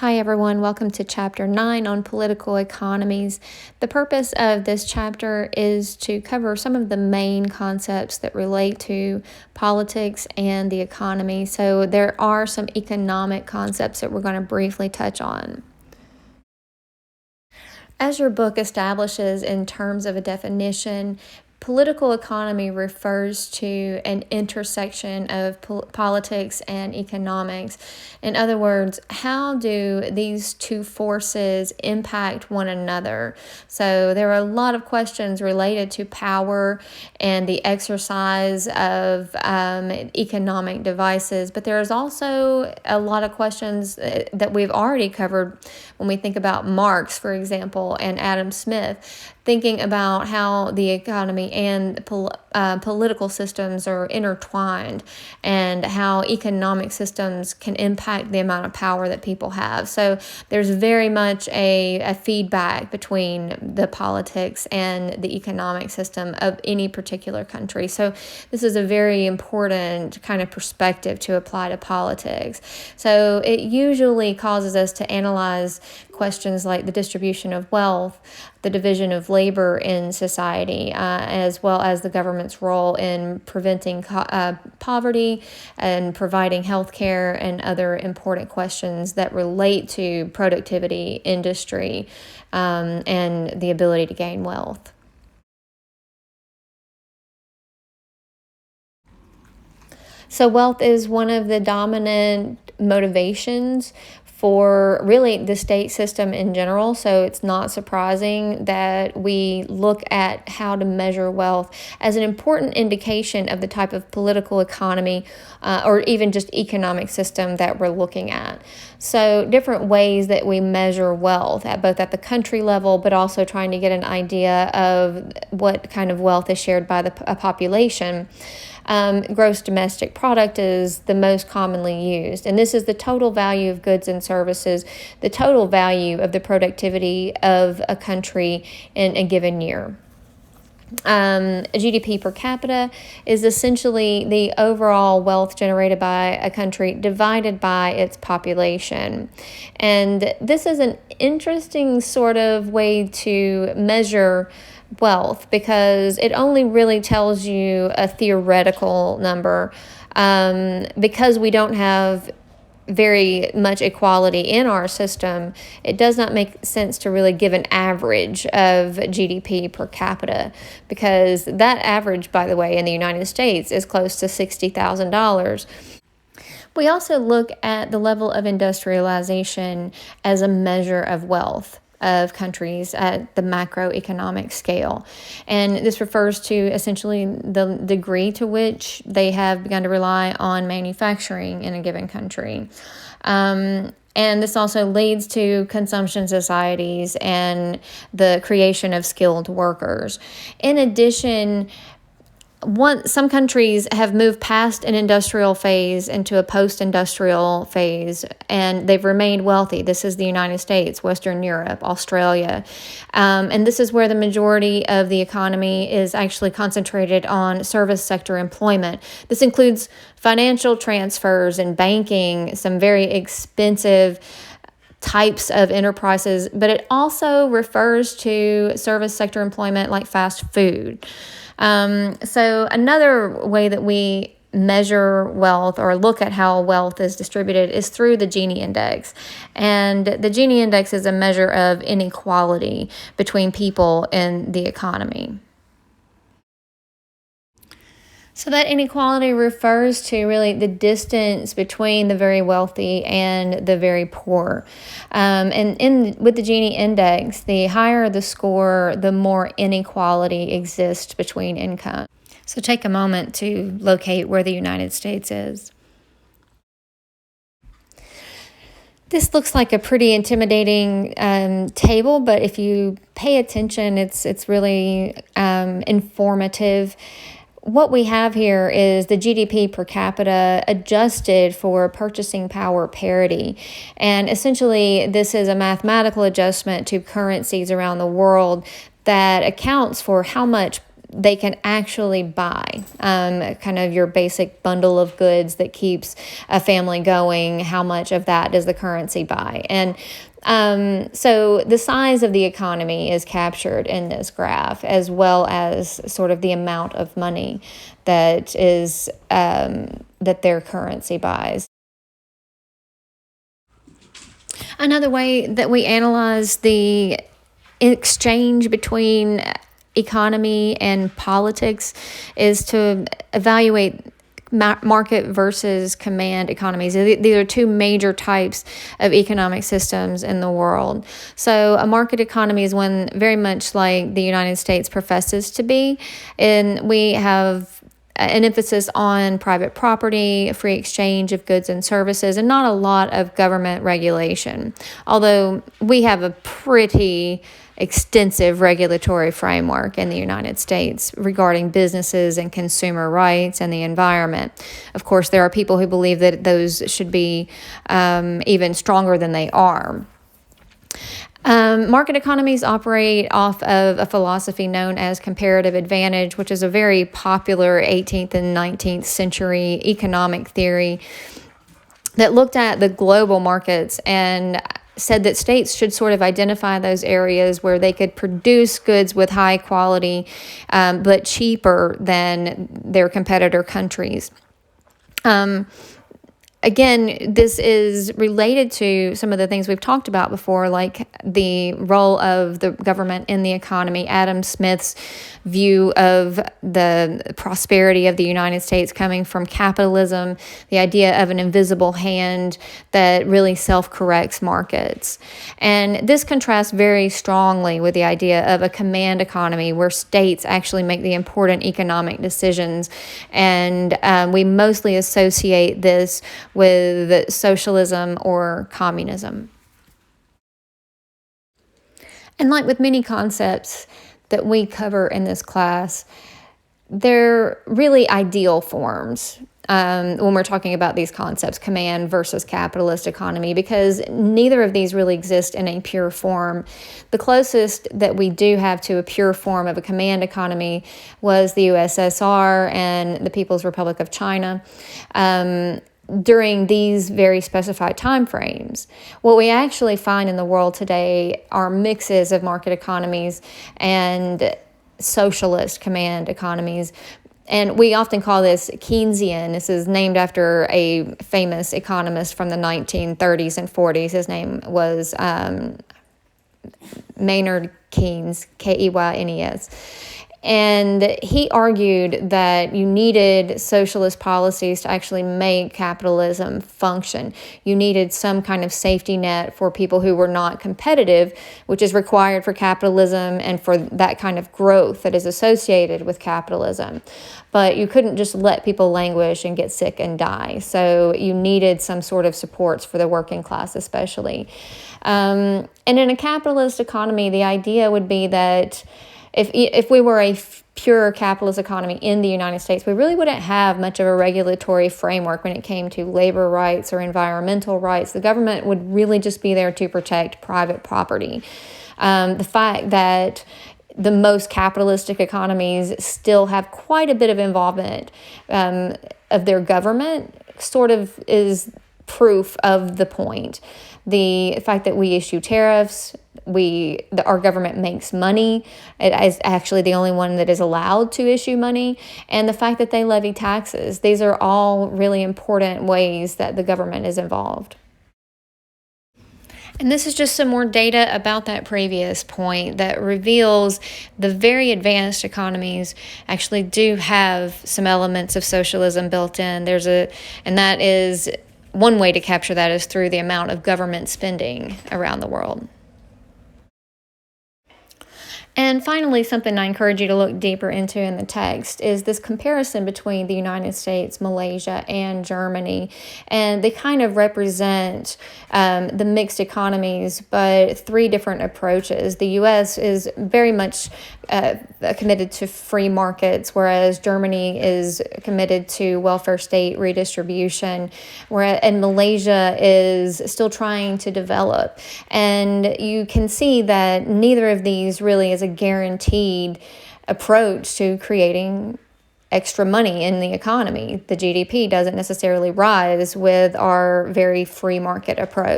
Hi everyone, welcome to Chapter 9 on political economies. The purpose of this chapter is to cover some of the main concepts that relate to politics and the economy. So there are some economic concepts that we're going to briefly touch on. As your book establishes in terms of a definition, political economy refers to an intersection of politics and economics. In other words, how do these two forces impact one another? So there are a lot of questions related to power and the exercise of economic devices, but there's also a lot of questions that we've already covered when we think about Marx, for example, and Adam Smith, thinking about how the economy and political systems are intertwined and how economic systems can impact the amount of power that people have. So there's very much a feedback between the politics and the economic system of any particular country. So this is a very important kind of perspective to apply to politics. So it usually causes us to analyze questions like the distribution of wealth, the division of labor in society, as well as the government's role in preventing poverty and providing health care and other important questions that relate to productivity, industry, and the ability to gain wealth. So wealth is one of the dominant motivations for really the state system in general. So it's not surprising that we look at how to measure wealth as an important indication of the type of political economy or even just economic system that we're looking at. So different ways that we measure wealth at both at the country level, but also trying to get an idea of what kind of wealth is shared by the population. Gross domestic product is the most commonly used, and this is the total value of goods and services, the total value of the productivity of a country in a given year. GDP per capita is essentially the overall wealth generated by a country divided by its population. And this is an interesting sort of way to measure wealth because it only really tells you a theoretical number because we don't have very much equality in our system. It does not make sense to really give an average of GDP per capita because that average, by the way, in the United States is close to $60,000. We also look at the level of industrialization as a measure of wealth of countries at the macroeconomic scale. And this refers to essentially the degree to which they have begun to rely on manufacturing in a given country. And this also leads to consumption societies and the creation of skilled workers. In addition, some countries have moved past an industrial phase into a post-industrial phase, and they've remained wealthy. This is the United States, Western Europe, Australia. And this is where the majority of the economy is actually concentrated on service sector employment. This includes financial transfers and banking, some very expensive types of enterprises, but it also refers to service sector employment like fast food. So another way that we measure wealth or look at how wealth is distributed is through the Gini Index. And the Gini Index is a measure of inequality between people in the economy. So that inequality refers to really the distance between the very wealthy and the very poor. With the Gini Index, the higher the score, the more inequality exists between income. So take a moment to locate where the United States is. This looks like a pretty intimidating table, but if you pay attention, it's really informative. What we have here is the GDP per capita adjusted for purchasing power parity. And essentially, this is a mathematical adjustment to currencies around the world that accounts for how much they can actually buy, kind of your basic bundle of goods that keeps a family going. How much of that does the currency buy? And so the size of the economy is captured in this graph, as well as sort of the amount of money that is that their currency buys. Another way that we analyze the exchange between economy and politics is to evaluate market versus command economies. These are two major types of economic systems in the world. So a market economy is one very much like the United States professes to be, and we have an emphasis on private property, free exchange of goods and services, and not a lot of government regulation. Although we have a pretty extensive regulatory framework in the United States regarding businesses and consumer rights and the environment. Of course, there are people who believe that those should be even stronger than they are. Market economies operate off of a philosophy known as comparative advantage, which is a very popular 18th and 19th century economic theory that looked at the global markets and said that states should sort of identify those areas where they could produce goods with high quality, but cheaper than their competitor countries. Again, this is related to some of the things we've talked about before, like the role of the government in the economy. Adam Smith's view of the prosperity of the United States coming from capitalism, the idea of an invisible hand that really self-corrects markets. And this contrasts very strongly with the idea of a command economy where states actually make the important economic decisions. And we mostly associate this with socialism or communism. And like with many concepts that we cover in this class, they're really ideal forms when we're talking about these concepts, command versus capitalist economy, because neither of these really exist in a pure form. The closest that we do have to a pure form of a command economy was the USSR and the People's Republic of China. During these very specified time frames. What we actually find in the world today are mixes of market economies and socialist command economies. And we often call this Keynesian. This is named after a famous economist from the 1930s and 40s. His name was Maynard Keynes, Keynes. And he argued that you needed socialist policies to actually make capitalism function. You needed some kind of safety net for people who were not competitive, which is required for capitalism and for that kind of growth that is associated with capitalism. But you couldn't just let people languish and get sick and die. So you needed some sort of supports for the working class especially. And in a capitalist economy, the idea would be that if we were a pure capitalist economy in the United States, we really wouldn't have much of a regulatory framework when it came to labor rights or environmental rights. The government would really just be there to protect private property. The fact that the most capitalistic economies still have quite a bit of involvement of their government sort of is proof of the point. The fact that we issue tariffs, our government makes money. It is actually the only one that is allowed to issue money. And the fact that they levy taxes. These are all really important ways that the government is involved. And this is just some more data about that previous point that reveals the very advanced economies actually do have some elements of socialism built in. And that is one way to capture that is through the amount of government spending around the world. And finally, something I encourage you to look deeper into in the text is this comparison between the United States, Malaysia, and Germany. And they kind of represent the mixed economies, but three different approaches. The U.S. is very much committed to free markets, whereas Germany is committed to welfare state redistribution, and Malaysia is still trying to develop. And you can see that neither of these really is a guaranteed approach to creating extra money in the economy. The GDP doesn't necessarily rise with our very free market approach.